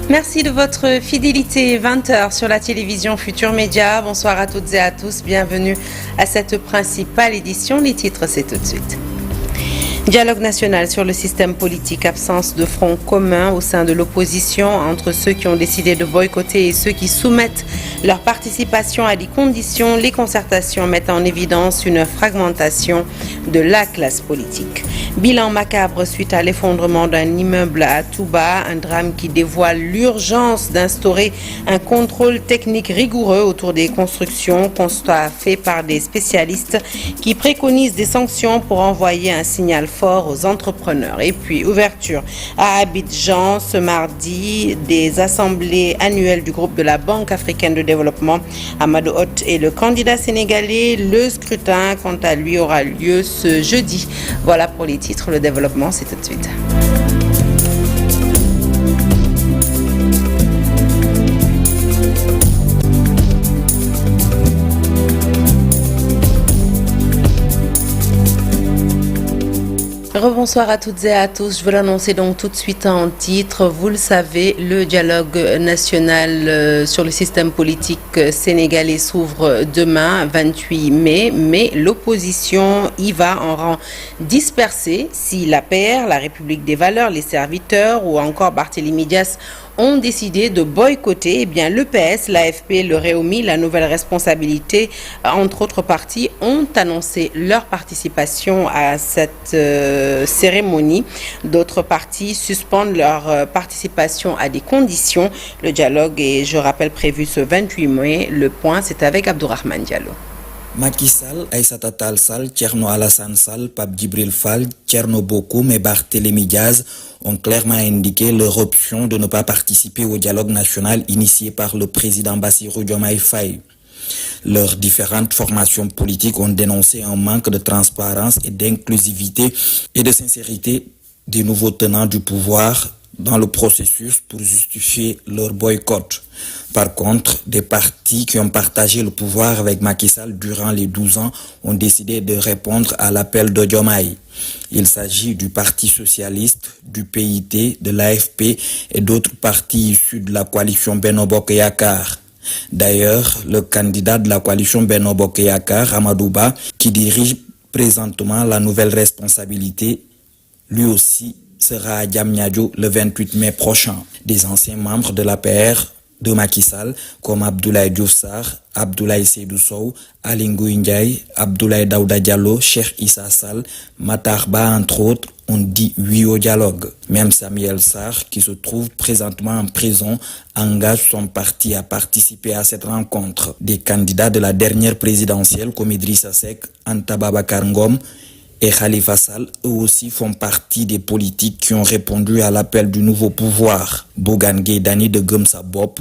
Merci de votre fidélité. 20h sur la télévision Futur Média. Bonsoir à toutes et à tous. Bienvenue à cette principale édition. Les titres, c'est tout de suite. Dialogue national sur le système politique, absence de front commun au sein de l'opposition entre ceux qui ont décidé de boycotter et ceux qui soumettent leur participation à des conditions. Les concertations mettent en évidence une fragmentation de la classe politique. Bilan macabre suite à l'effondrement d'un immeuble à Touba, un drame qui dévoile l'urgence d'instaurer un contrôle technique rigoureux autour des constructions, constat fait par des spécialistes qui préconisent des sanctions pour envoyer un signal fort aux entrepreneurs. Et puis, ouverture à Abidjan ce mardi des assemblées annuelles du groupe de la Banque africaine de développement. Amadou Hott est le candidat sénégalais. Le scrutin, quant à lui, aura lieu ce jeudi. Voilà pour les titres. Le développement, c'est tout de suite. Rebonsoir à toutes et à tous. Je veux l'annoncer donc tout de suite en titre. Vous le savez, le dialogue national sur le système politique sénégalais s'ouvre demain, 28 mai, mais l'opposition y va en rang dispersé. Si l'APR, la République des valeurs, les serviteurs ou encore Barthélémy Dias ont décidé de boycotter, l'EPS, l'AFP, le Réumi, la nouvelle responsabilité, entre autres partis, ont annoncé leur participation à cette cérémonie. D'autres partis suspendent leur participation à des conditions. Le dialogue est, je rappelle, prévu ce 28 mai. Le point, c'est avec Abdourahmane Diallo. Macky Sall, Aïssata Tall Sall, Thierno Alassane Sall, Pape Djibril Fall, Thierno Bocoum et Barthélémy Dias ont clairement indiqué leur option de ne pas participer au dialogue national initié par le président Bassirou Diomaye Faye. Leurs différentes formations politiques ont dénoncé un manque de transparence et d'inclusivité et de sincérité des nouveaux tenants du pouvoir dans le processus pour justifier leur boycott. Par contre, des partis qui ont partagé le pouvoir avec Macky Sall durant les 12 ans ont décidé de répondre à l'appel de Diomaye. Il s'agit du Parti socialiste, du PIT, de l'AFP et d'autres partis issus de la coalition Benno Bokk Yakaar. D'ailleurs, le candidat de la coalition Benno Bokk Yakaar, Amadou Ba, qui dirige présentement la nouvelle responsabilité, lui aussi sera à Diamniadio le 28 mai prochain. Des anciens membres de l'APR de Macky Sall, comme Abdoulaye Diouf Sarr, Abdoulaye Seydou Sow, Aly Ngouille Ndiaye, Abdoulaye Daouda Diallo, Cheikh Issa Sall, Matar Ba, entre autres, ont dit oui au dialogue. Même Samuel Sarr, qui se trouve présentement en prison, engage son parti à participer à cette rencontre. Des candidats de la dernière présidentielle, comme Idrissa Seck, Anta Babacar Ngom et Khalifa Sall, eux aussi font partie des politiques qui ont répondu à l'appel du nouveau pouvoir. Bougane Gueye Dany de Gëm Sa Bopp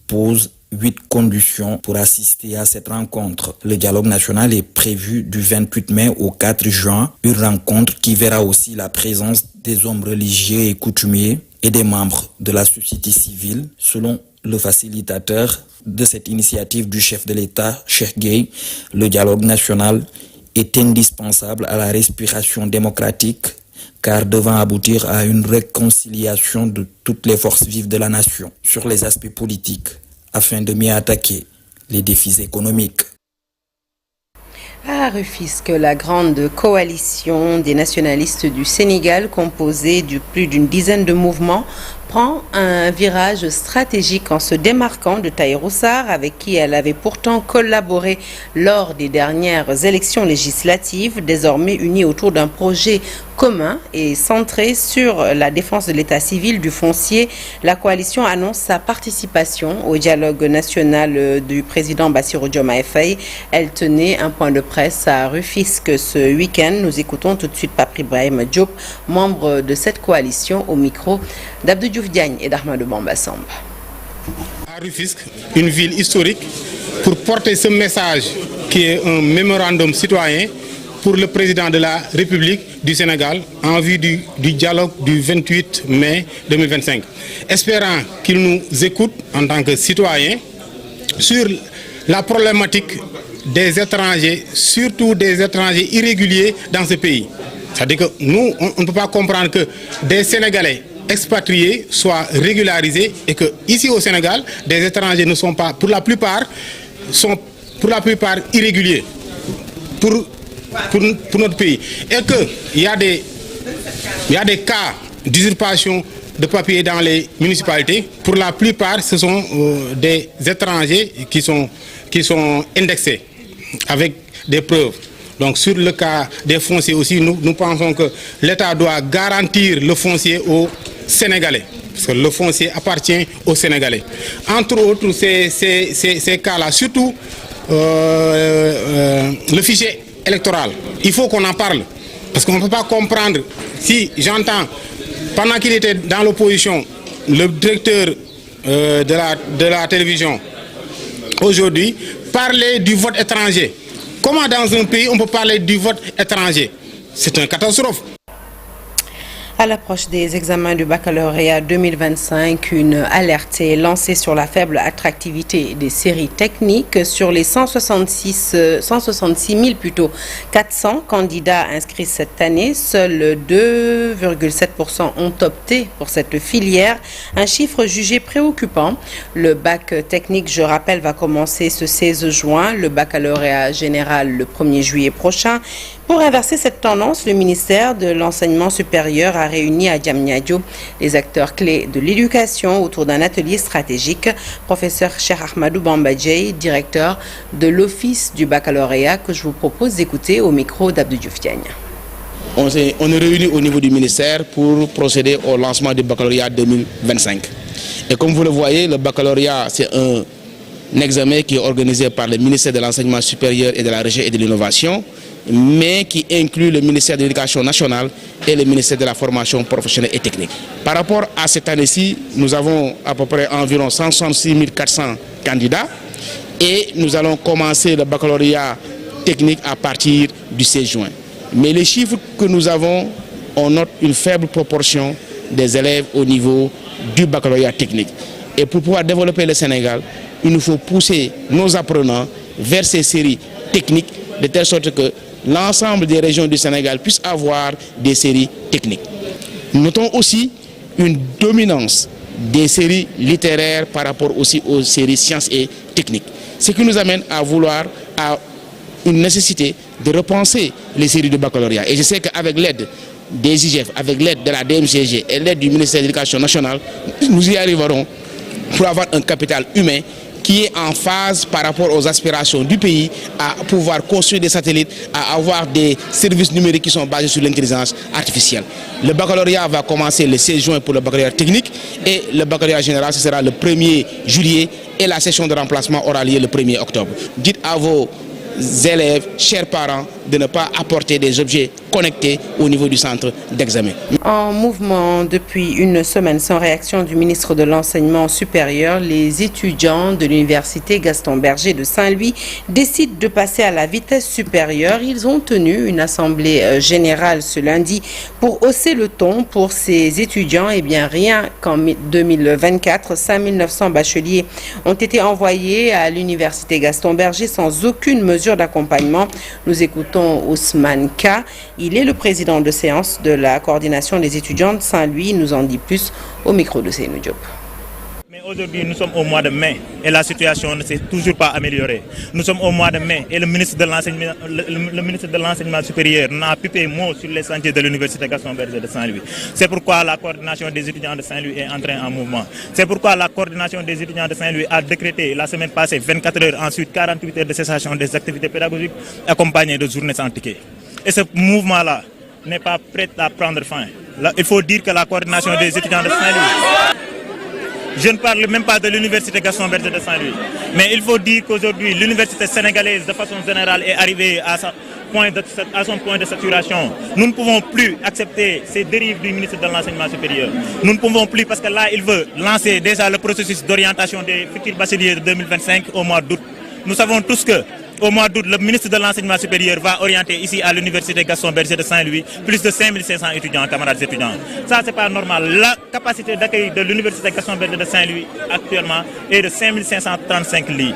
pose 8 conditions pour assister à cette rencontre. Le dialogue national est prévu du 28 mai au 4 juin, une rencontre qui verra aussi la présence des hommes religieux et coutumiers et des membres de la société civile, selon le facilitateur de cette initiative du chef de l'État, Cheikh Gueye. Le dialogue national est indispensable à la respiration démocratique, car devant aboutir à une réconciliation de toutes les forces vives de la nation sur les aspects politiques, afin de mieux attaquer les défis économiques. À Rufisque, la grande coalition des nationalistes du Sénégal, composée de plus d'une dizaine de mouvements, prend un virage stratégique en se démarquant de Tahirou Sarr, avec qui elle avait pourtant collaboré lors des dernières élections législatives. Désormais unie autour d'un projet commun et centré sur la défense de l'état civil, du foncier, la coalition annonce sa participation au dialogue national du président Bassirou Diomaye Faye. Elle tenait un point de presse à Rufisque ce week-end. Nous écoutons tout de suite Pape Ibrahima Diop, membre de cette coalition, au micro d'Abdou Diouf Diagne et d'Ahmadou Bamba Samba. À Rufisque, une ville historique, pour porter ce message qui est un mémorandum citoyen pour le président de la République du Sénégal en vue du dialogue du 28 mai 2025. Espérant qu'il nous écoute en tant que citoyens sur la problématique des étrangers, surtout des étrangers irréguliers dans ce pays. C'est-à-dire que nous, on ne peut pas comprendre que des Sénégalais expatriés soient régularisés et que ici au Sénégal, des étrangers ne sont pas, pour la plupart irréguliers pour notre pays. Et qu'il y a des cas d'usurpation de papiers dans les municipalités. Pour la plupart, ce sont des étrangers qui sont indexés avec des preuves. Donc sur le cas des fonciers aussi, nous pensons que l'État doit garantir le foncier aux Sénégalais. Parce que le foncier appartient aux Sénégalais. Entre autres, ces cas-là, surtout le fichier électoral. Il faut qu'on en parle. Parce qu'on ne peut pas comprendre. Si j'entends, pendant qu'il était dans l'opposition, le directeur de la télévision, aujourd'hui, parler du vote étranger. Comment dans un pays on peut parler du vote étranger? C'est une catastrophe. À l'approche des examens du baccalauréat 2025, une alerte est lancée sur la faible attractivité des séries techniques. Sur les 166 000 400 candidats inscrits cette année, seuls 2,7% ont opté pour cette filière, un chiffre jugé préoccupant. Le bac technique, je rappelle, va commencer ce 16 juin, le baccalauréat général le 1er juillet prochain. Pour inverser cette tendance, le ministère de l'Enseignement supérieur a réuni à Diamniadio les acteurs clés de l'éducation autour d'un atelier stratégique. Professeur Cheikh Ahmadou Bambadjei, directeur de l'Office du baccalauréat, que je vous propose d'écouter au micro d'Abdou Diouf Diagne. On est réunis au niveau du ministère pour procéder au lancement du baccalauréat 2025. Et comme vous le voyez, le baccalauréat, c'est un examen qui est organisé par le ministère de l'Enseignement supérieur et de la Recherche et de l'Innovation, mais qui inclut le ministère de l'Éducation nationale et le ministère de la formation professionnelle et technique. Par rapport à cette année-ci, nous avons à peu près environ 166 400 candidats et nous allons commencer le baccalauréat technique à partir du 16 juin. Mais les chiffres que nous avons, on note une faible proportion des élèves au niveau du baccalauréat technique. Et pour pouvoir développer le Sénégal, il nous faut pousser nos apprenants vers ces séries techniques de telle sorte que l'ensemble des régions du Sénégal puissent avoir des séries techniques. Nous notons aussi une dominance des séries littéraires par rapport aussi aux séries sciences et techniques. Ce qui nous amène à vouloir, à une nécessité de repenser les séries de baccalauréat. Et je sais qu'avec l'aide des IGF, avec l'aide de la DMCG et l'aide du ministère de l'Éducation nationale, nous y arriverons pour avoir un capital humain qui est en phase par rapport aux aspirations du pays à pouvoir construire des satellites, à avoir des services numériques qui sont basés sur l'intelligence artificielle. Le baccalauréat va commencer le 16 juin pour le baccalauréat technique et le baccalauréat général, ce sera le 1er juillet et la session de remplacement aura lieu le 1er octobre. Dites à vos élèves, chers parents, de ne pas apporter des objets connectés au niveau du centre d'examen. En mouvement depuis une semaine, sans réaction du ministre de l'Enseignement supérieur, les étudiants de l'université Gaston Berger de Saint-Louis décident de passer à la vitesse supérieure. Ils ont tenu une assemblée générale ce lundi pour hausser le ton pour ces étudiants. Et bien rien qu'en 2024, 5900 bacheliers ont été envoyés à l'université Gaston Berger sans aucune mesure d'accompagnement. Nous écoutons Ousmane K. Il est le président de séance de la coordination des étudiants de Saint-Louis. Il nous en dit plus au micro de Seynou Diop. Mais aujourd'hui, nous sommes au mois de mai et la situation ne s'est toujours pas améliorée. Nous sommes au mois de mai et le ministre de l'Enseignement supérieur n'a pu payer mot sur les sentiers de l'université Gaston Berger de Saint-Louis. C'est pourquoi la coordination des étudiants de Saint-Louis est entrée en mouvement. C'est pourquoi la coordination des étudiants de Saint-Louis a décrété la semaine passée 24 heures, ensuite 48 heures de cessation des activités pédagogiques accompagnées de journées sans ticket. Et ce mouvement-là n'est pas prêt à prendre fin. Là, il faut dire que la coordination des étudiants de Saint-Louis, je ne parle même pas de l'université Gaston Berger de Saint-Louis, mais il faut dire qu'aujourd'hui, l'université sénégalaise, de façon générale, est arrivée à son point de saturation. Nous ne pouvons plus accepter ces dérives du ministre de l'Enseignement supérieur. Nous ne pouvons plus parce que là, il veut lancer déjà le processus d'orientation des futurs bacheliers de 2025 au mois d'août. Nous savons tous que Au mois d'août, le ministre de l'Enseignement supérieur va orienter ici à l'université Gaston Berger de Saint-Louis plus de 5500 étudiants, camarades étudiants. Ça, c'est pas normal. La capacité d'accueil de l'université Gaston Berger de Saint-Louis actuellement est de 5535 lits.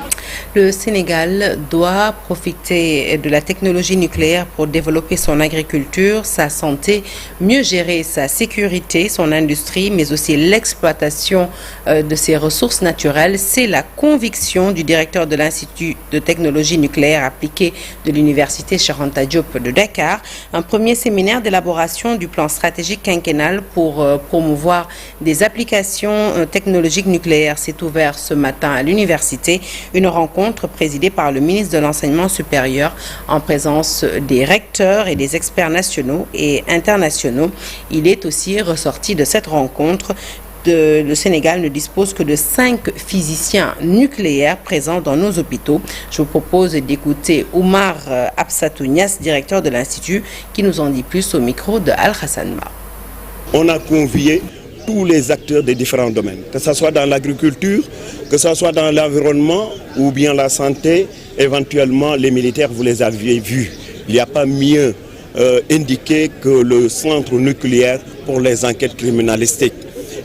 Le Sénégal doit profiter de la technologie nucléaire pour développer son agriculture, sa santé, mieux gérer sa sécurité, son industrie, mais aussi l'exploitation de ses ressources naturelles. C'est la conviction du directeur de l'Institut de technologie nucléaire appliquée de l'Université Cheikh Anta Diop de Dakar. Un premier séminaire d'élaboration du plan stratégique quinquennal pour promouvoir des applications technologiques nucléaires s'est ouvert ce matin à l'université. Une rencontre présidée par le ministre de l'Enseignement supérieur en présence des recteurs et des experts nationaux et internationaux. Il est aussi ressorti de cette rencontre le Sénégal ne dispose que de 5 physiciens nucléaires présents dans nos hôpitaux. Je vous propose d'écouter Oumar Absatounias, directeur de l'Institut, qui nous en dit plus au micro de Al-Hassan Ma. On a convié tous les acteurs des différents domaines, que ce soit dans l'agriculture, que ce soit dans l'environnement ou bien la santé, éventuellement les militaires, vous les aviez vus. Il n'y a pas mieux indiqué que le centre nucléaire pour les enquêtes criminalistiques.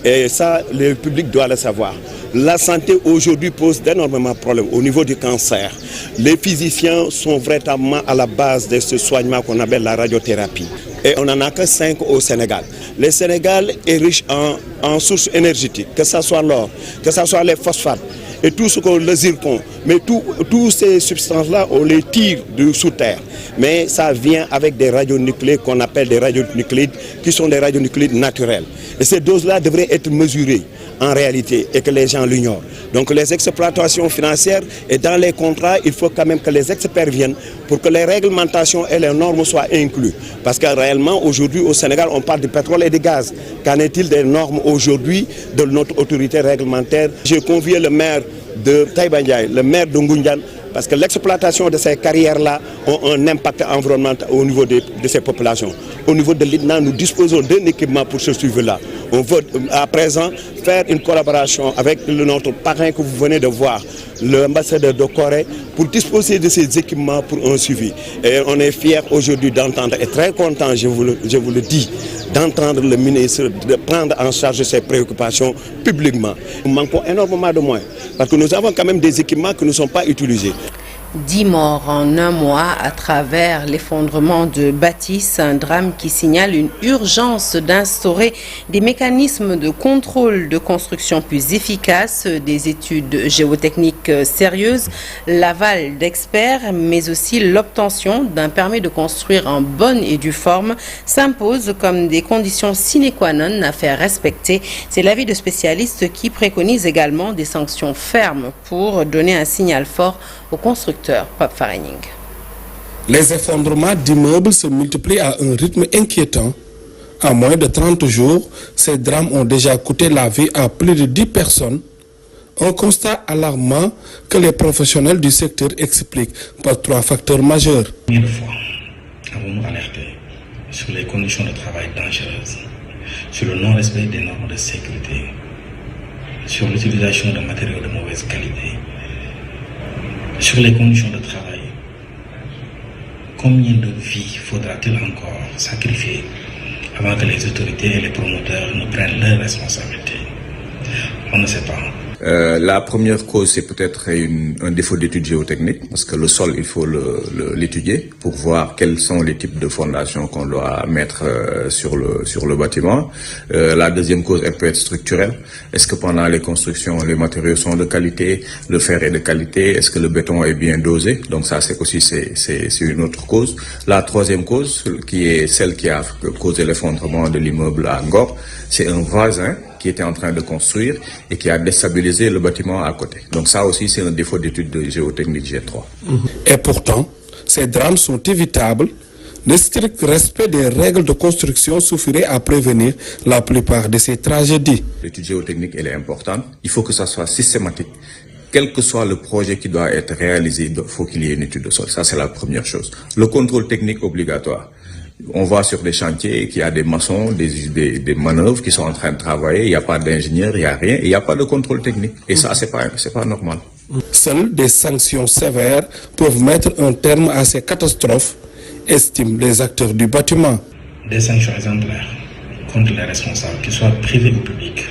Et ça, le public doit le savoir. La santé aujourd'hui pose d'énormément de problèmes au niveau du cancer. Les physiciens sont véritablement à la base de ce soignement qu'on appelle la radiothérapie. Et on n'en a que 5 au Sénégal. Le Sénégal est riche en sources énergétiques, que ce soit l'or, que ce soit les phosphates et tout ce qu'on le zircon. Mais toutes ces substances-là, on les tire sous terre. Mais ça vient avec des radionucléides qu'on appelle des radionucléides, qui sont des radionucléides naturels. Et ces doses-là devraient être mesurées en réalité et que les gens l'ignorent. Donc les exploitations financières et dans les contrats, il faut quand même que les experts viennent pour que les réglementations et les normes soient incluses. Parce que réellement, aujourd'hui au Sénégal, on parle du pétrole et du gaz. Qu'en est-il des normes aujourd'hui de notre autorité réglementaire? J'ai convié le maire de Taïba Ndiaye, le maire de Ngoundiane, parce que l'exploitation de ces carrières-là ont un impact environnemental au niveau de ces populations. Au niveau de l'IDNA, nous disposons d'un équipement pour ce suivi-là. On veut à présent faire une collaboration avec notre parrain que vous venez de voir, l'ambassadeur de Corée, pour disposer de ces équipements pour un suivi. Et on est fiers aujourd'hui d'entendre, et très content, je vous le dis, d'entendre le ministre de prendre en charge ces préoccupations publiquement. Nous manquons énormément de moyens, parce que nous avons quand même des équipements qui ne sont pas utilisés. 10 morts en un mois à travers l'effondrement de bâtisses, un drame qui signale une urgence d'instaurer des mécanismes de contrôle de construction plus efficaces, des études géotechniques sérieuses, l'aval d'experts, mais aussi l'obtention d'un permis de construire en bonne et due forme s'impose comme des conditions sine qua non à faire respecter. C'est l'avis de spécialistes qui préconisent également des sanctions fermes pour donner un signal fort aux constructeurs. Pape Farening. Les effondrements d'immeubles se multiplient à un rythme inquiétant. En moins de 30 jours, ces drames ont déjà coûté la vie à plus de 10 personnes. Un constat alarmant que les professionnels du secteur expliquent par 3 facteurs majeurs. Combien de fois avons-nous alerté sur les conditions de travail dangereuses, sur le non-respect des normes de sécurité, sur l'utilisation de matériaux de mauvaise qualité, sur les conditions de travail? Combien de vies faudra-t-il encore sacrifier avant que les autorités et les promoteurs ne prennent leurs responsabilités? On ne sait pas. La première cause, c'est peut-être un défaut d'étude géotechnique, parce que le sol, il faut l'étudier pour voir quels sont les types de fondations qu'on doit mettre sur le bâtiment. La deuxième cause, elle peut être structurelle. Est-ce que pendant les constructions, les matériaux sont de qualité, le fer est de qualité, est-ce que le béton est bien dosé? Donc ça, c'est une autre cause. La troisième cause, qui est celle qui a causé l'effondrement de l'immeuble à Ngor, c'est un voisin qui était en train de construire et qui a déstabilisé le bâtiment à côté. Donc ça aussi, c'est un défaut d'étude de géotechnique G3. Et pourtant, ces drames sont évitables. Le strict respect des règles de construction suffirait à prévenir la plupart de ces tragédies. L'étude géotechnique, elle est importante. Il faut que ça soit systématique. Quel que soit le projet qui doit être réalisé, il faut qu'il y ait une étude de sol. Ça, c'est la première chose. Le contrôle technique obligatoire. On voit sur des chantiers qu'il y a des maçons, des manœuvres qui sont en train de travailler, il n'y a pas d'ingénieur, il n'y a rien, et il n'y a pas de contrôle technique. Et ça, c'est pas normal. Seules des sanctions sévères peuvent mettre un terme à ces catastrophes, estiment les acteurs du bâtiment. Des sanctions exemplaires contre les responsables, qu'ils soient privés ou publics.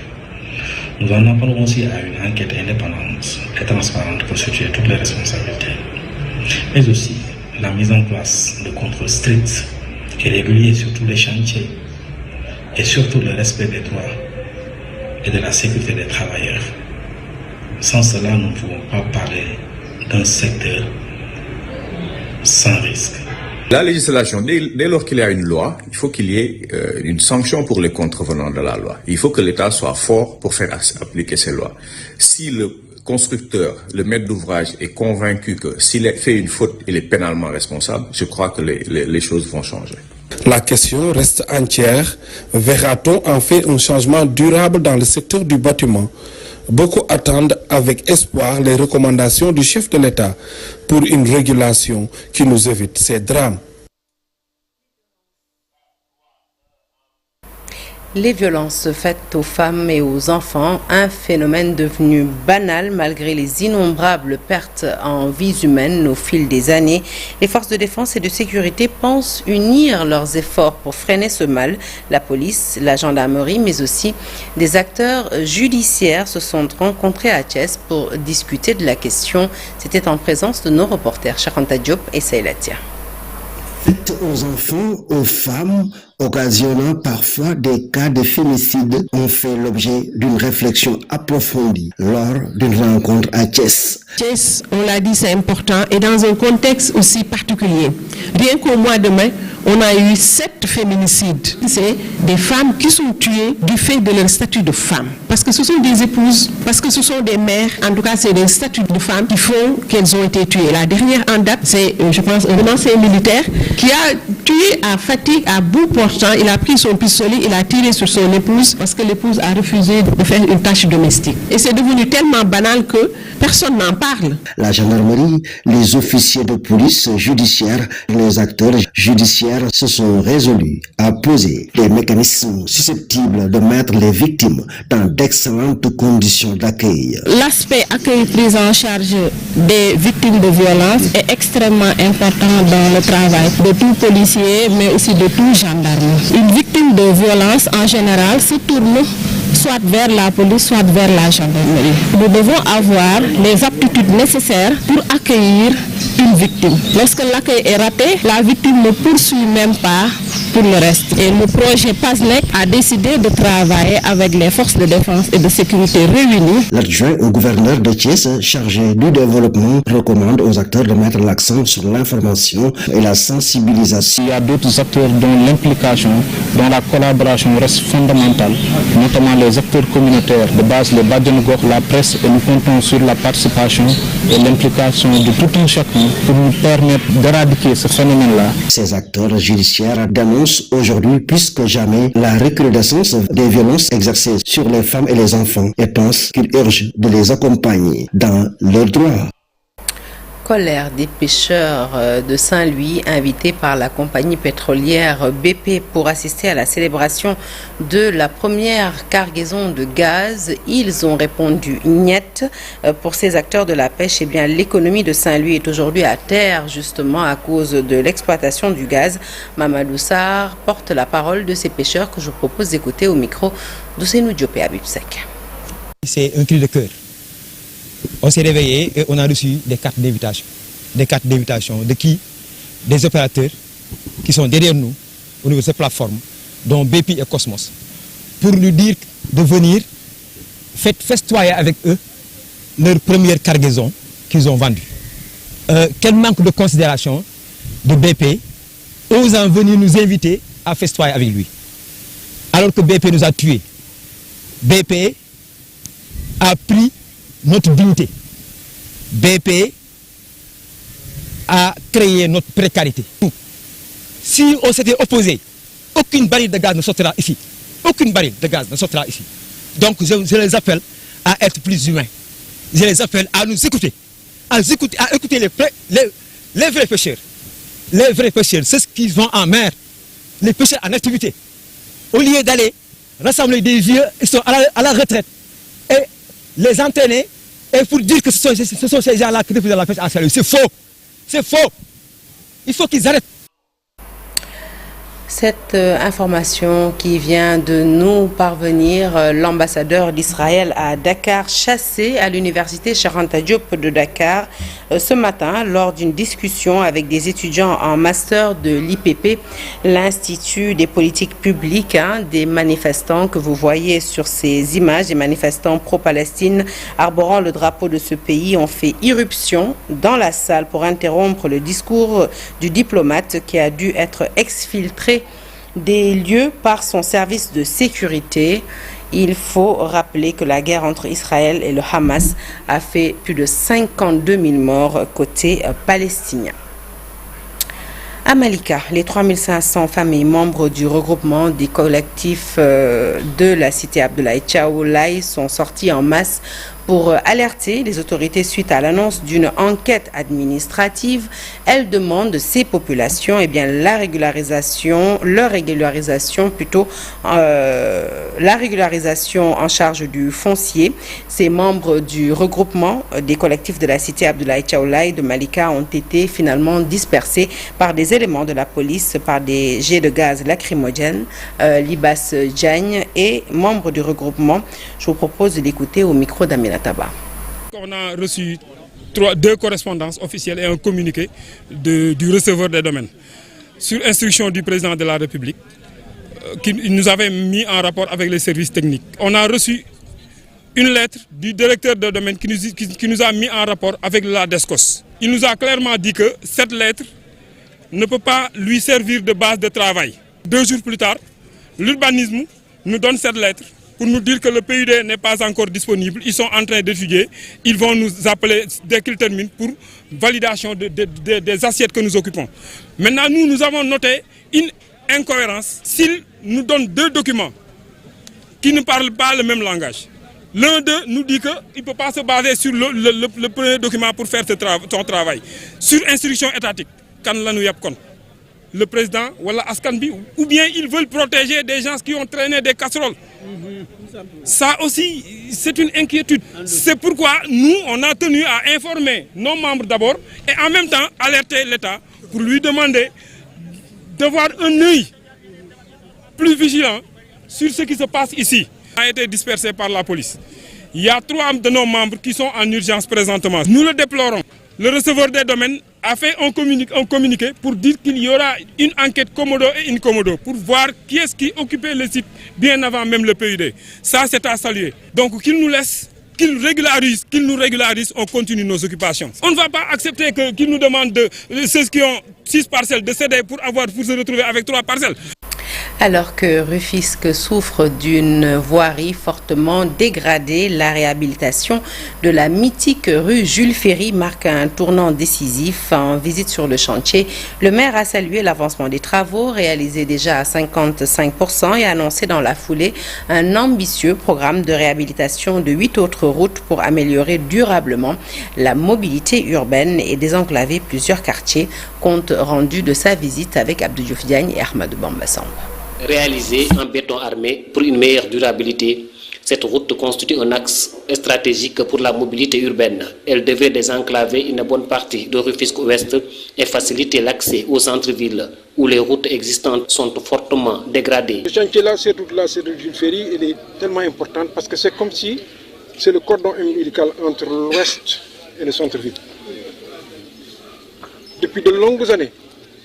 Nous en appelons aussi à une enquête indépendante et transparente pour situer toutes les responsabilités. Mais aussi la mise en place de contrôles stricts et réguliers sur tous les chantiers et surtout le respect des droits et de la sécurité des travailleurs. Sans cela, nous ne pouvons pas parler d'un secteur sans risque. La législation, dès lors qu'il y a une loi, il faut qu'il y ait une sanction pour les contrevenants de la loi. Il faut que l'État soit fort pour faire appliquer ces lois. Si le constructeur, le maître d'ouvrage est convaincu que s'il fait une faute, il est pénalement responsable, je crois que les choses vont changer. La question reste entière. Verra-t-on en fait un changement durable dans le secteur du bâtiment? Beaucoup attendent avec espoir les recommandations du chef de l'État pour une régulation qui nous évite ces drames. Les violences faites aux femmes et aux enfants, un phénomène devenu banal malgré les innombrables pertes en vies humaines au fil des années. Les forces de défense et de sécurité pensent unir leurs efforts pour freiner ce mal. La police, la gendarmerie, mais aussi des acteurs judiciaires se sont rencontrés à Thiès pour discuter de la question. C'était en présence de nos reporters Charanta Diop et Saïlatia. Aux enfants, aux femmes, occasionnant parfois des cas de fémicide, ont fait l'objet d'une réflexion approfondie lors d'une rencontre à Thiès. Thiès, on l'a dit, c'est important et dans un contexte aussi particulier. Rien qu'au mois de mai, on a eu 7 féminicides. C'est des femmes qui sont tuées du fait de leur statut de femme. Parce que ce sont des épouses, parce que ce sont des mères. En tout cas, c'est des statuts de femmes qui font qu'elles ont été tuées. La dernière en date, c'est, je pense, un ancien militaire qui a tué à fatigue, à bout portant. Il a pris son pistolet, il a tiré sur son épouse parce que l'épouse a refusé de faire une tâche domestique. Et c'est devenu tellement banal que personne n'en parle. La gendarmerie, les officiers de police judiciaire, les acteurs judiciaires se sont résolus à poser des mécanismes susceptibles de mettre les victimes dans d'excellentes conditions d'accueil. L'aspect accueil prise en charge des victimes de violence est extrêmement important dans le travail de tout policier, mais aussi de tout gendarme. Une victime de violence, en général, se tourne soit vers la police, soit vers la gendarmerie. Nous devons avoir les aptitudes nécessaires pour accueillir une victime. Lorsque l'accueil est raté, la victime ne poursuit même pas pour le reste. Et le projet PASNEC a décidé de travailler avec les forces de défense et de sécurité réunies. L'adjoint au gouverneur de Thiès, chargé du développement, recommande aux acteurs de mettre l'accent sur l'information et la sensibilisation. Il y a d'autres acteurs dont l'implication, dont la collaboration reste fondamentale, notamment les acteurs communautaires de base, les Badjanogor, la presse, et nous comptons sur la participation et l'implication de tout un chacun pour nous permettre d'éradiquer ce phénomène-là. Ces acteurs judiciaires dénoncent aujourd'hui plus que jamais la recrudescence des violences exercées sur les femmes et les enfants et pensent qu'il urge de les accompagner dans leurs droits. Colère des pêcheurs de Saint-Louis invités par la compagnie pétrolière BP pour assister à la célébration de la première cargaison de gaz. Ils ont répondu niet. Pour ces acteurs de la pêche, eh bien, l'économie de Saint-Louis est aujourd'hui à terre justement à cause de l'exploitation du gaz. Mamadou Sarr porte la parole de ces pêcheurs que je vous propose d'écouter au micro d'Ousseynou Diop et Habib Sek. C'est un cri de cœur. On s'est réveillé et on a reçu des cartes d'invitation. Des cartes d'invitation de qui? Des opérateurs qui sont derrière nous au niveau de cette plateforme, dont BP et Cosmos, pour nous dire de venir festoyer avec eux leur première cargaison qu'ils ont vendue. Quel manque de considération de BP osant venir nous inviter à festoyer avec lui. Alors que BP nous a tués. BP a pris notre dignité. BP a créé notre précarité. Si on s'était opposé, aucune baril de gaz ne sortira ici. Aucune baril de gaz ne sortira ici. Donc je les appelle à être plus humains. Je les appelle à nous écouter. À écouter les vrais pêcheurs. Les vrais pêcheurs, ceux qui vont en mer. Les pêcheurs en activité. Au lieu d'aller rassembler des vieux, ils sont à la retraite. Et les entraîner Et pour dire que ce sont ces gens-là qui faisaient la fête à Saint-Louis, c'est faux. C'est faux. Il faut qu'ils arrêtent. Cette information qui vient de nous parvenir, l'ambassadeur d'Israël à Dakar, chassé à l'université Cheikh Anta Diop de Dakar ce matin lors d'une discussion avec des étudiants en master de l'IPP, l'Institut des politiques publiques, des manifestants que vous voyez sur ces images, des manifestants pro-Palestine arborant le drapeau de ce pays ont fait irruption dans la salle pour interrompre le discours du diplomate qui a dû être exfiltré des lieux par son service de sécurité. Il faut rappeler que la guerre entre Israël et le Hamas a fait plus de 52 000 morts côté palestinien. À Malika, les 3500 familles membres du regroupement des collectifs de la cité Abdoulaye Thiaoulaye sont sorties en masse pour alerter les autorités suite à l'annonce d'une enquête administrative. Elles demandent de ces populations la régularisation en charge du foncier. Ces membres du regroupement des collectifs de la cité Abdoulaye Thiaoulaye de Malika ont été finalement dispersés par des éléments de la police, par des jets de gaz lacrymogènes. Libas Diagne est membre du regroupement. Je vous propose de l'écouter au micro d'Amina Taba. On a reçu deux correspondances officielles et un communiqué du receveur des domaines sur instruction du président de la République qui nous avait mis en rapport avec les services techniques. On a reçu une lettre du directeur de domaine qui nous a mis en rapport avec la DESCOS. Il nous a clairement dit que cette lettre ne peut pas lui servir de base de travail. 2 jours plus tard, l'urbanisme nous donne cette lettre pour nous dire que le PUD n'est pas encore disponible. Ils sont en train d'étudier. Ils vont nous appeler dès qu'ils terminent pour validation des assiettes que nous occupons. Maintenant, nous avons noté une incohérence. S'ils nous donnent 2 documents qui ne parlent pas le même langage, l'un d'eux nous dit qu'il ne peut pas se baser sur le premier document pour faire son travail. Sur instruction étatique, quand nous avons le président ou bien ils veulent protéger des gens qui ont traîné des casseroles. Ça aussi, c'est une inquiétude. C'est pourquoi nous, on a tenu à informer nos membres d'abord et en même temps alerter l'État pour lui demander d'avoir un œil plus vigilant sur ce qui se passe ici. On a été dispersé par la police. Il y a 3 de nos membres qui sont en urgence présentement. Nous le déplorons. Le receveur des domaines a fait un communiqué pour dire qu'il y aura une enquête commodo et incommodo pour voir qui est-ce qui occupait le site bien avant même le PUD. Ça, c'est à saluer. Donc, qu'il nous laisse, qu'il nous régularise, on continue nos occupations. On ne va pas accepter qu'ils nous demandent ceux qui ont 6 parcelles de céder pour se retrouver avec 3 parcelles. Alors que Rufisque souffre d'une voirie fortement dégradée, la réhabilitation de la mythique rue Jules Ferry marque un tournant décisif. En visite sur le chantier, le maire a salué l'avancement des travaux réalisés déjà à 55% et a annoncé dans la foulée un ambitieux programme de réhabilitation de 8 autres routes pour améliorer durablement la mobilité urbaine et désenclaver plusieurs quartiers. Compte rendu de sa visite avec Abdou Diouf Diagne et Ahmadou Bamba Samb. Réalisée en béton armé pour une meilleure durabilité, cette route constitue un axe stratégique pour la mobilité urbaine. Elle devrait désenclaver une bonne partie de Rufisque Ouest et faciliter l'accès aux centres-villes où les routes existantes sont fortement dégradées. Ce chantier-là, cette route-là, cette rue Jules Ferry, elle est tellement importante parce que c'est comme si c'est le cordon ombilical entre l'ouest et le centre-ville. Depuis de longues années,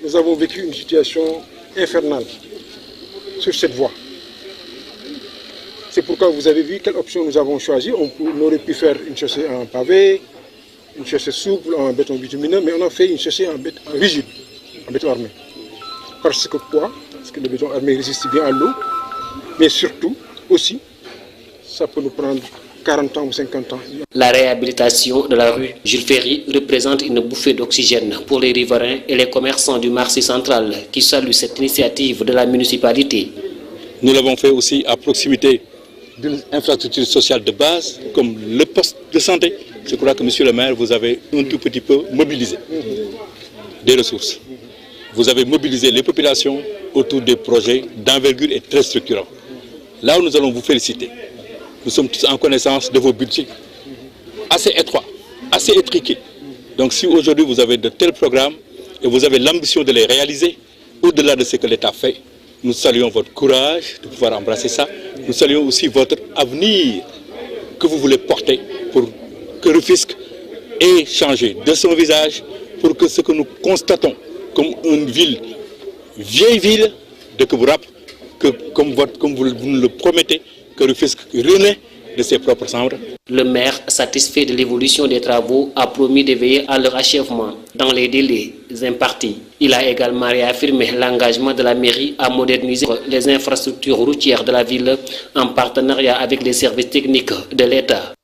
nous avons vécu une situation infernale sur cette voie. C'est pourquoi vous avez vu quelle option nous avons choisi. On aurait pu faire une chaussée en pavé, une chaussée souple en béton bitumineux, mais on a fait une chaussée en béton rigide, en béton armé. Parce que le béton armé résiste bien à l'eau, mais surtout aussi, ça peut nous prendre 40 ans ou 50 ans. La réhabilitation de la rue Jules Ferry représente une bouffée d'oxygène pour les riverains et les commerçants du marché central qui saluent cette initiative de la municipalité. Nous l'avons fait aussi à proximité d'une infrastructure sociale de base comme le poste de santé. Je crois que monsieur le maire, vous avez un tout petit peu mobilisé des ressources. Vous avez mobilisé les populations autour des projets d'envergure et très structurants. Là où nous allons vous féliciter, nous sommes tous en connaissance de vos budgets. assez étroits, assez étriqués. Donc si aujourd'hui vous avez de tels programmes et vous avez l'ambition de les réaliser, au-delà de ce que l'État fait, nous saluons votre courage de pouvoir embrasser ça. Nous saluons aussi votre avenir que vous voulez porter pour que Rufisque ait changé de son visage, pour que ce que nous constatons comme une vieille ville de Kebourak, que comme vous nous le promettez, que Rufisque renaît de ses propres cendres. Le maire, satisfait de l'évolution des travaux, a promis de veiller à leur achèvement dans les délais impartis. Il a également réaffirmé l'engagement de la mairie à moderniser les infrastructures routières de la ville en partenariat avec les services techniques de l'État.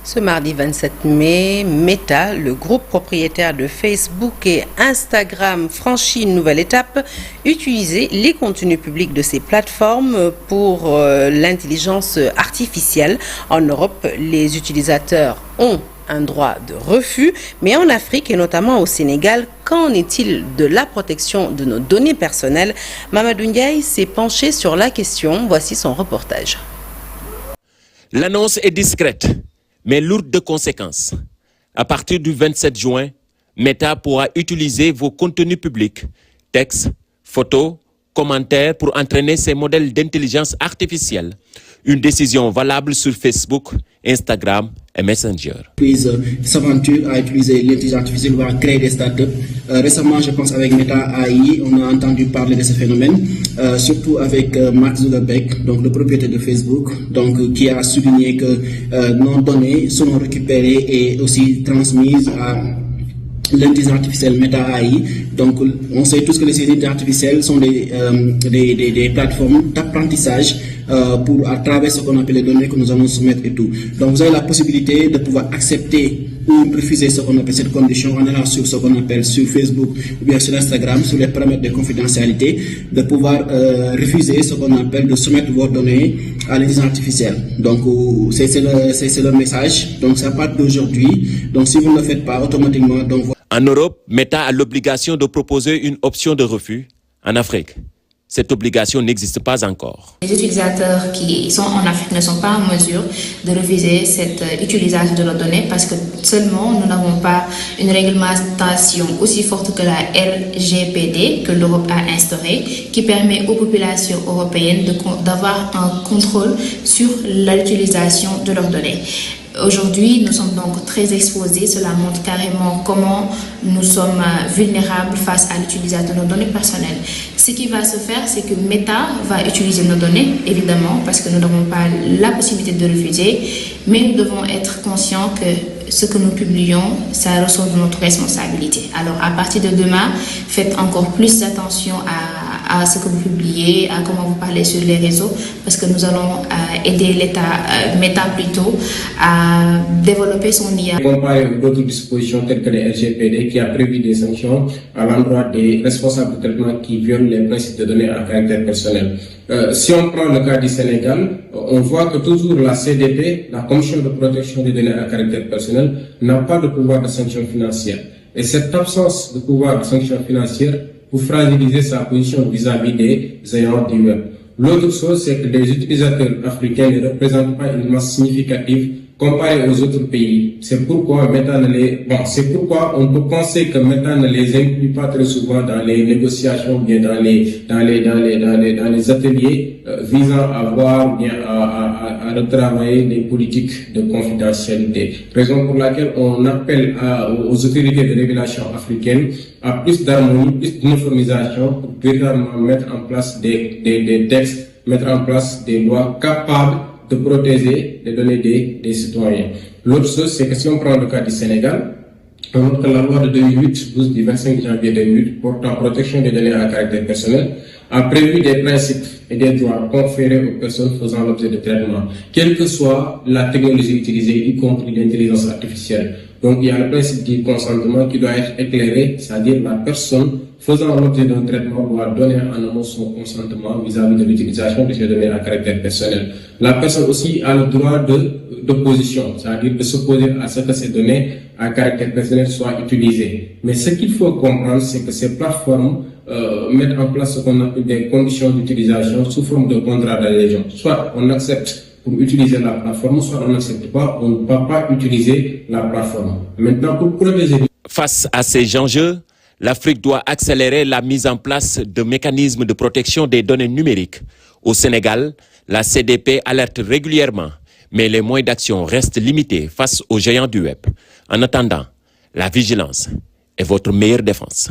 Ce mardi 27 mai, Meta, le groupe propriétaire de Facebook et Instagram, franchit une nouvelle étape, utiliser les contenus publics de ces plateformes pour l'intelligence artificielle. En Europe, les utilisateurs ont un droit de refus, mais en Afrique et notamment au Sénégal, qu'en est-il de la protection de nos données personnelles? Mamadou Ndiaye s'est penché sur la question. Voici son reportage. L'annonce est discrète, mais lourde de conséquences. À partir du 27 juin, Meta pourra utiliser vos contenus publics, textes, photos, commentaires pour entraîner ses modèles d'intelligence artificielle. Une décision valable sur Facebook, Instagram et Messenger. S'aventure à utiliser l'intelligence artificielle pour créer des startups. Récemment, je pense avec Meta AI, on a entendu parler de ce phénomène, surtout avec Mark Zuckerberg, donc le propriétaire de Facebook, donc qui a souligné que nos données sont récupérées et aussi transmises à l'intelligence artificielle Meta AI. Donc on sait tous que les intelligences artificielles sont des plateformes d'apprentissage à travers ce qu'on appelle les données que nous allons soumettre et tout. Donc vous avez la possibilité de pouvoir accepter ou refuser ce qu'on appelle cette condition en allant sur ce qu'on appelle sur Facebook ou bien sur Instagram, sur les paramètres de confidentialité, de pouvoir refuser ce qu'on appelle de soumettre vos données à l'intelligence artificielle. Donc c'est le message. Donc ça part d'aujourd'hui. Donc si vous ne le faites pas automatiquement, donc en Europe, Meta a l'obligation de proposer une option de refus. En Afrique, cette obligation n'existe pas encore. Les utilisateurs qui sont en Afrique ne sont pas en mesure de refuser cette utilisation de leurs données parce que seulement nous n'avons pas une réglementation aussi forte que la RGPD que l'Europe a instaurée qui permet aux populations européennes d'avoir un contrôle sur l'utilisation de leurs données. Aujourd'hui, nous sommes donc très exposés. Cela montre carrément comment nous sommes vulnérables face à l'utilisation de nos données personnelles. Ce qui va se faire, c'est que Meta va utiliser nos données, évidemment, parce que nous n'avons pas la possibilité de refuser, mais nous devons être conscients que ce que nous publions, ça ressort de notre responsabilité. Alors, à partir de demain, faites encore plus attention à ce que vous publiez, à comment vous parlez sur les réseaux, parce que nous allons aider l'État, Meta plutôt, à développer son IA. Comparé aux autres dispositions telles que les RGPD qui a prévu des sanctions à l'endroit des responsables de traitement qui violent les principes de données à caractère personnel. Si on prend le cas du Sénégal, on voit que toujours la CDP, la Commission de protection des données à caractère personnel, n'a pas de pouvoir de sanction financière. Et cette absence de pouvoir de sanction financière pour fragiliser sa position vis-à-vis des ayants du web. L'autre chose, c'est que les utilisateurs africains ne représentent pas une masse significative comparé aux autres pays. C'est pourquoi on peut penser que Meta ne les inclut pas très souvent dans les négociations, bien dans les ateliers visant à voir, bien à retravailler des politiques de confidentialité. Raison pour laquelle on appelle aux autorités de régulation africaines à plus d'harmonie, plus d'uniformisation pour véritablement mettre en place des textes, mettre en place des lois capables de protéger les données des citoyens. L'autre chose, c'est que si on prend le cas du Sénégal, on note que la loi de 2008, du 25 janvier 2008, portant protection des données à caractère personnel, a prévu des principes et des droits conférés aux personnes faisant l'objet de traitement, quelle que soit la technologie utilisée, y compris l'intelligence artificielle. Donc il y a le principe du consentement qui doit être éclairé, c'est-à-dire la personne faisant l'objet d'un traitement doit donner en amont son consentement vis-à-vis de l'utilisation de ces données à caractère personnel. La personne aussi a le droit d'opposition, c'est-à-dire de s'opposer à ce que ces données à caractère personnel soient utilisées. Mais ce qu'il faut comprendre, c'est que ces plateformes mettent en place ce qu'on appelle des conditions d'utilisation sous forme de contrat d'adhésion. Soit on accepte pour utiliser la plateforme, soit on n'accepte pas, on ne va pas utiliser la plateforme. Maintenant, pour protéger... Face à ces enjeux, l'Afrique doit accélérer la mise en place de mécanismes de protection des données numériques. Au Sénégal, la CDP alerte régulièrement, mais les moyens d'action restent limités face aux géants du web. En attendant, la vigilance est votre meilleure défense.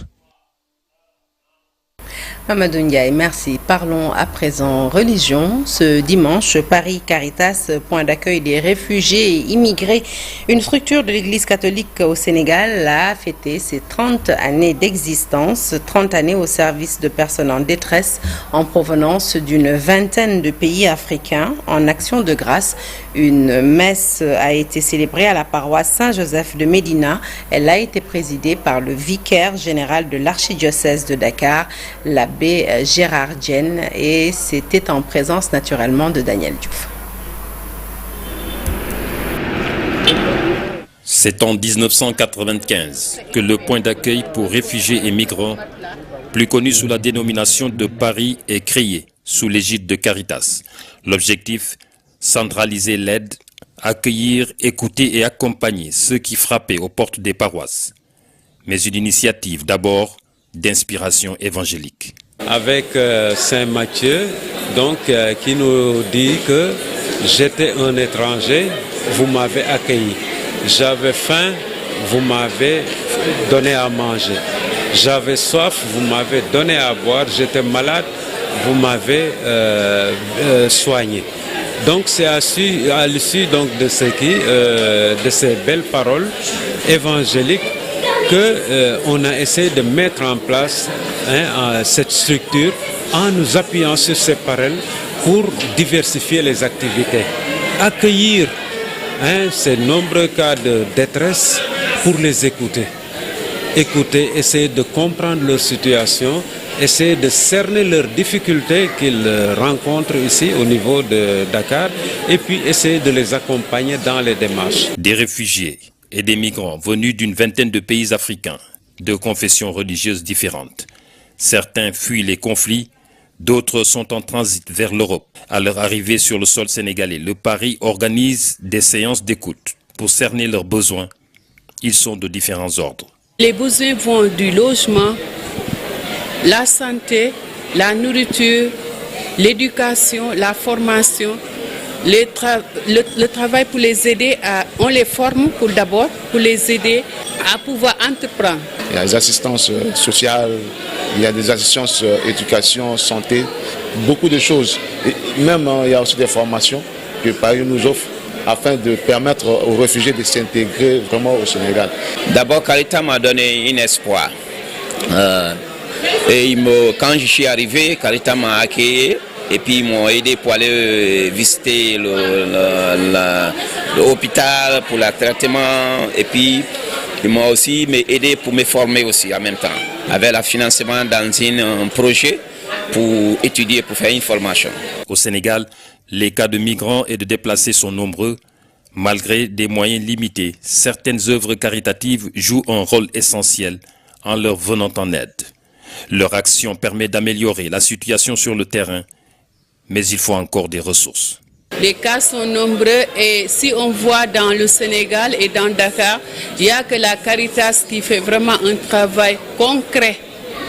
Mamadou Ndiaye, merci. Parlons à présent religion. Ce dimanche, Paris Caritas, point d'accueil des réfugiés et immigrés, une structure de l'Église catholique au Sénégal, a fêté ses 30 années d'existence, 30 années au service de personnes en détresse en provenance d'une vingtaine de pays africains. En action de grâce, une messe a été célébrée à la paroisse Saint-Joseph de Médina. Elle a été présidée par le vicaire général de l'archidiocèse de Dakar, l'abbé Gérard Diène, et c'était en présence naturellement de Daniel Diouf. C'est en 1995 que le point d'accueil pour réfugiés et migrants, plus connu sous la dénomination de Paris, est créé sous l'égide de Caritas. L'objectif, centraliser l'aide, accueillir, écouter et accompagner ceux qui frappaient aux portes des paroisses. Mais une initiative d'abord d'inspiration évangélique. Avec Saint Matthieu, donc, qui nous dit que j'étais un étranger, vous m'avez accueilli. J'avais faim, vous m'avez donné à manger. J'avais soif, vous m'avez donné à boire. J'étais malade, vous m'avez soigné. Donc c'est à l'issue donc de ces belles paroles évangéliques qu'on a essayé de mettre en place cette structure en nous appuyant sur ces paroles pour diversifier les activités. Accueillir ces nombreux cas de détresse pour les écouter. Écouter, essayer de comprendre leur situation, essayer de cerner leurs difficultés qu'ils rencontrent ici au niveau de Dakar et puis essayer de les accompagner dans les démarches. Des réfugiés et des migrants venus d'une vingtaine de pays africains, de confessions religieuses différentes. Certains fuient les conflits, d'autres sont en transit vers l'Europe. À leur arrivée sur le sol sénégalais, le Paris organise des séances d'écoute pour cerner leurs besoins. Ils sont de différents ordres. Les besoins vont du logement, la santé, la nourriture, l'éducation, la formation, le travail pour les aider on les forme pour les aider à pouvoir entreprendre. Il y a des assistances sociales, il y a des assistances éducation, santé, beaucoup de choses. Et même il y a aussi des formations que Paris nous offre afin de permettre aux réfugiés de s'intégrer vraiment au Sénégal. D'abord, Caritas m'a donné un espoir. Quand je suis arrivé, Caritas m'a accueilli et puis ils m'ont aidé pour aller visiter l'hôpital pour le traitement et puis ils m'ont aussi aidé pour me former aussi en même temps avec le financement dans un projet pour étudier, pour faire une formation. Au Sénégal, les cas de migrants et de déplacés sont nombreux. Malgré des moyens limités, certaines œuvres caritatives jouent un rôle essentiel en leur venant en aide. Leur action permet d'améliorer la situation sur le terrain, mais il faut encore des ressources. Les cas sont nombreux et si on voit dans le Sénégal et dans Dakar, il n'y a que la Caritas qui fait vraiment un travail concret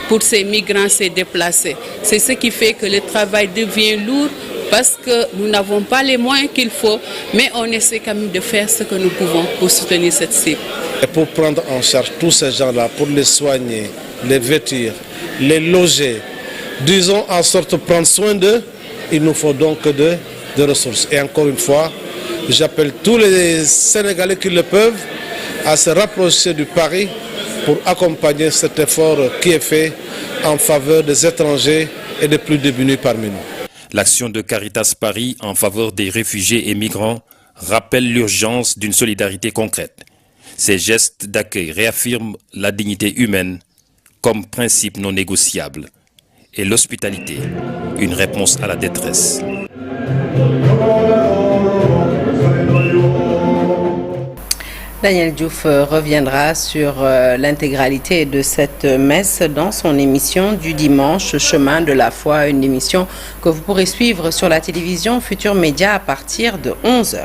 pour ces migrants, ces déplacés. C'est ce qui fait que le travail devient lourd parce que nous n'avons pas les moyens qu'il faut, mais on essaie quand même de faire ce que nous pouvons pour soutenir cette cible. Et pour prendre en charge tous ces gens-là, pour les soigner, les vêtir, les loger, disons en sorte de prendre soin d'eux, il nous faut donc de ressources. Et encore une fois, j'appelle tous les Sénégalais qui le peuvent à se rapprocher du Paris pour accompagner cet effort qui est fait en faveur des étrangers et des plus démunis parmi nous. L'action de Caritas Paris en faveur des réfugiés et migrants rappelle l'urgence d'une solidarité concrète. Ces gestes d'accueil réaffirment la dignité humaine comme principe non négociable et l'hospitalité, une réponse à la détresse. Daniel Diouf reviendra sur l'intégralité de cette messe dans son émission du dimanche Chemin de la foi, une émission que vous pourrez suivre sur la télévision Futur Média à partir de 11h.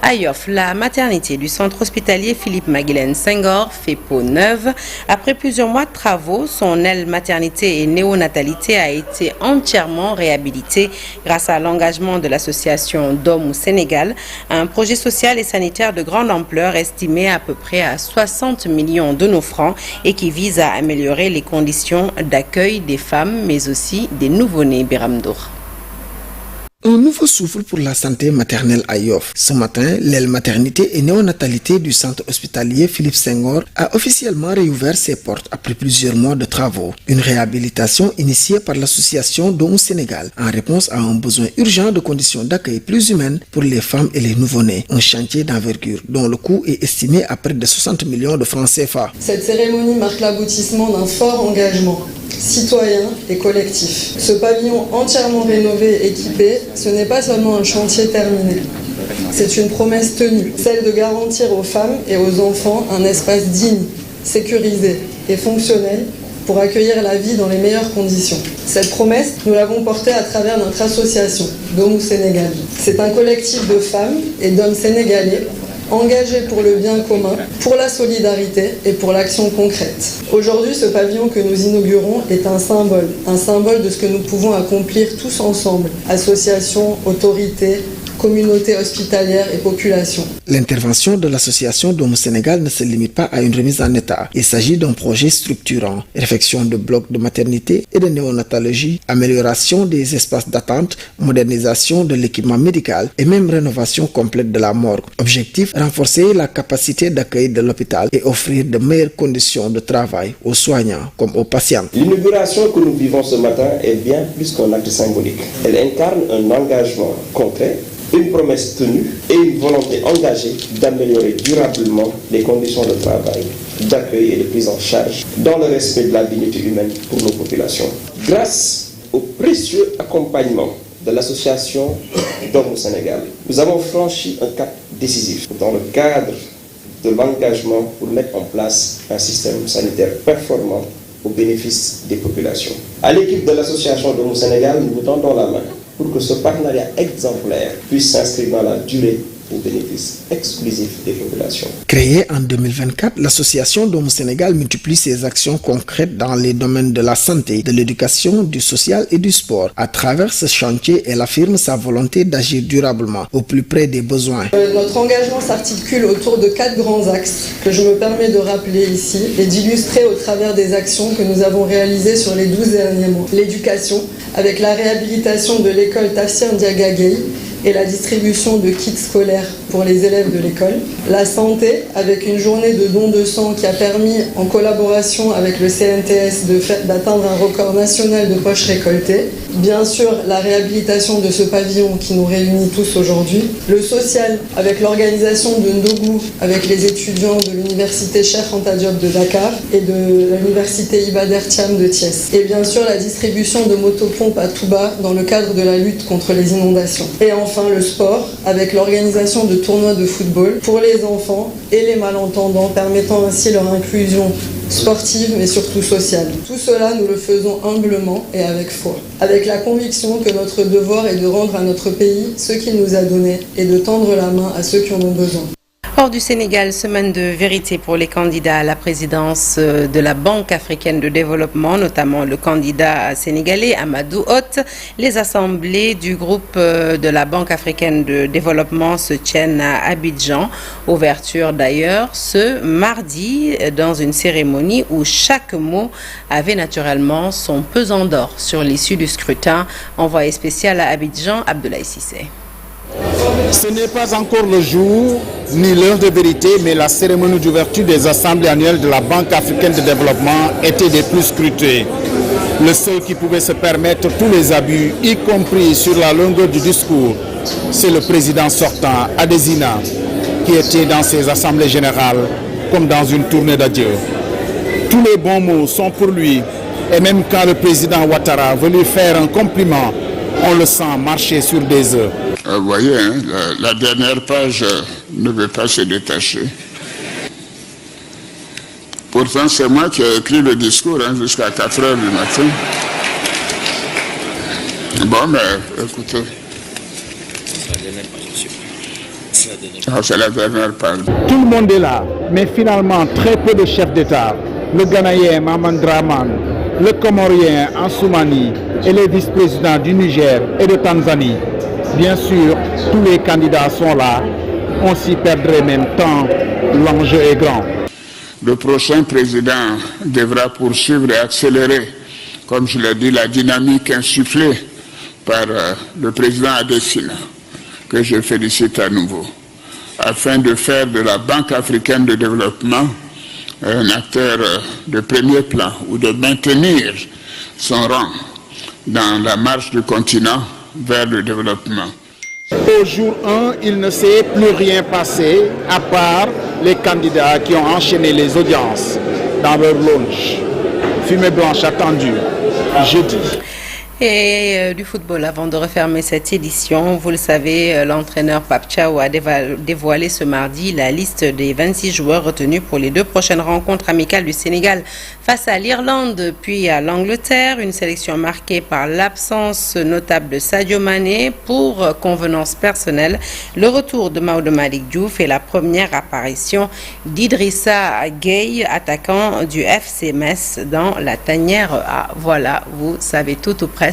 À Yoff, la maternité du centre hospitalier Philippe Maguilène Senghor fait peau neuve. Après plusieurs mois de travaux, son aile maternité et néonatalité a été entièrement réhabilitée grâce à l'engagement de l'association Dom au Sénégal, un projet social et sanitaire de grande ampleur estimé à peu près à 60 millions de nos francs et qui vise à améliorer les conditions d'accueil des femmes mais aussi des nouveau-nés. Biramdour. Un nouveau souffle pour la santé maternelle à Yoff. Ce matin, l'aile maternité et néonatalité du centre hospitalier Philippe Senghor a officiellement réouvert ses portes après plusieurs mois de travaux. Une réhabilitation initiée par l'association Dom au Sénégal en réponse à un besoin urgent de conditions d'accueil plus humaines pour les femmes et les nouveau-nés. Un chantier d'envergure dont le coût est estimé à près de 60 millions de francs CFA. Cette cérémonie marque l'aboutissement d'un fort engagement citoyen et collectif. Ce pavillon entièrement rénové et équipé, ce n'est pas seulement un chantier terminé. C'est une promesse tenue, celle de garantir aux femmes et aux enfants un espace digne, sécurisé et fonctionnel pour accueillir la vie dans les meilleures conditions. Cette promesse, nous l'avons portée à travers notre association, Dom au Sénégal. C'est un collectif de femmes et d'hommes sénégalais engagés pour le bien commun, pour la solidarité et pour l'action concrète. Aujourd'hui, ce pavillon que nous inaugurons est un symbole de ce que nous pouvons accomplir tous ensemble, associations, autorités, communautés hospitalières et population. L'intervention de l'association Dom au Sénégal ne se limite pas à une remise en état. Il s'agit d'un projet structurant. Réfection de blocs de maternité et de néonatologie, amélioration des espaces d'attente, modernisation de l'équipement médical et même rénovation complète de la morgue. Objectif, renforcer la capacité d'accueil de l'hôpital et offrir de meilleures conditions de travail aux soignants comme aux patients. L'inauguration que nous vivons ce matin est bien plus qu'un acte symbolique. Elle incarne un engagement concret, une promesse tenue et une volonté engagée d'améliorer durablement les conditions de travail, d'accueil et de prise en charge dans le respect de la dignité humaine pour nos populations. Grâce au précieux accompagnement de l'association Dom au Sénégal, nous avons franchi un cap décisif dans le cadre de l'engagement pour mettre en place un système sanitaire performant au bénéfice des populations. À l'équipe de l'association Dom au Sénégal, nous vous tendons la main pour que ce partenariat exemplaire puisse s'inscrire dans la durée au bénéfice exclusif des populations. Créée en 2024, l'association Dom au Sénégal multiplie ses actions concrètes dans les domaines de la santé, de l'éducation, du social et du sport. À travers ce chantier, elle affirme sa volonté d'agir durablement au plus près des besoins. Notre engagement s'articule autour de 4 grands axes que je me permets de rappeler ici et d'illustrer au travers des actions que nous avons réalisées sur les 12 derniers mois. L'éducation, avec la réhabilitation de l'école Tafsir Ndiaga Gueye et la distribution de kits scolaires pour les élèves de l'école. La santé, avec une journée de don de sang qui a permis, en collaboration avec le CNTS, d'atteindre un record national de poches récoltées. Bien sûr, la réhabilitation de ce pavillon qui nous réunit tous aujourd'hui. Le social, avec l'organisation de Ndogou, avec les étudiants de l'université Cheikh Anta Diop de Dakar et de l'université Iba Der Thiam de Thiès. Et bien sûr, la distribution de motopompes à Touba dans le cadre de la lutte contre les inondations. Et enfin, le sport, avec l'organisation de tournois de football pour les enfants et les malentendants, permettant ainsi leur inclusion sportive mais surtout sociale. Tout cela, nous le faisons humblement et avec foi, avec la conviction que notre devoir est de rendre à notre pays ce qu'il nous a donné et de tendre la main à ceux qui en ont besoin. Hors du Sénégal, semaine de vérité pour les candidats à la présidence de la Banque africaine de développement, notamment le candidat sénégalais Amadou Hott. Les assemblées du groupe de la Banque africaine de développement se tiennent à Abidjan. Ouverture d'ailleurs ce mardi dans une cérémonie où chaque mot avait naturellement son pesant d'or sur l'issue du scrutin. Envoyé spécial à Abidjan, Abdoulaye Cissé. Ce n'est pas encore le jour ni l'heure de vérité, mais la cérémonie d'ouverture des assemblées annuelles de la Banque africaine de développement était des plus scrutées. Le seul qui pouvait se permettre tous les abus, y compris sur la longueur du discours, c'est le président sortant, Adesina, qui était dans ses assemblées générales comme dans une tournée d'adieu. Tous les bons mots sont pour lui, et même quand le président Ouattara veut lui faire un compliment, on le sent marcher sur des œufs. Vous voyez, la dernière page ne veut pas se détacher. Pourtant, c'est moi qui ai écrit le discours jusqu'à 4 h du matin. Bon, mais écoutez. C'est la dernière page. Tout le monde est là, mais finalement très peu de chefs d'État. Le Ghanéen Maman Draman, le Comorien Ansoumani et les vice-présidents du Niger et de Tanzanie. Bien sûr, tous les candidats sont là. On s'y perdrait même tant l'enjeu est grand. Le prochain président devra poursuivre et accélérer, comme je l'ai dit, la dynamique insufflée par le président Adesina, que je félicite à nouveau, afin de faire de la Banque africaine de développement un acteur de premier plan ou de maintenir son rang dans la marche du continent vers le développement. Au jour 1, il ne s'est plus rien passé à part les candidats qui ont enchaîné les audiences dans leur lounge. Fumée blanche attendue jeudi. Et du football, avant de refermer cette édition, vous le savez, l'entraîneur Pape Thiaw a dévoilé ce mardi la liste des 26 joueurs retenus pour les 2 prochaines rencontres amicales du Sénégal face à l'Irlande puis à l'Angleterre. Une sélection marquée par l'absence notable de Sadio Mané pour convenance personnelle, le retour de Maodo Malick Diouf et la première apparition d'Idrissa Gueye, attaquant du FC Metz dans la tanière A. Voilà, vous savez tout ou presque.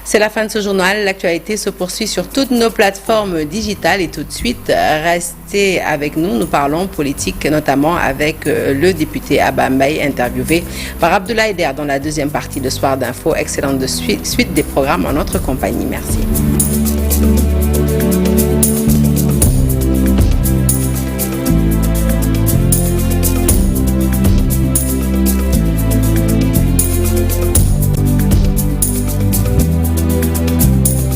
C'est la fin de ce journal. L'actualité se poursuit sur toutes nos plateformes digitales et tout de suite, restez avec nous. Nous parlons politique, notamment avec le député Abba Mbaye, interviewé par Abdoulaye Der dans la deuxième partie de Soir d'Info. Excellente suite des programmes en notre compagnie. Merci.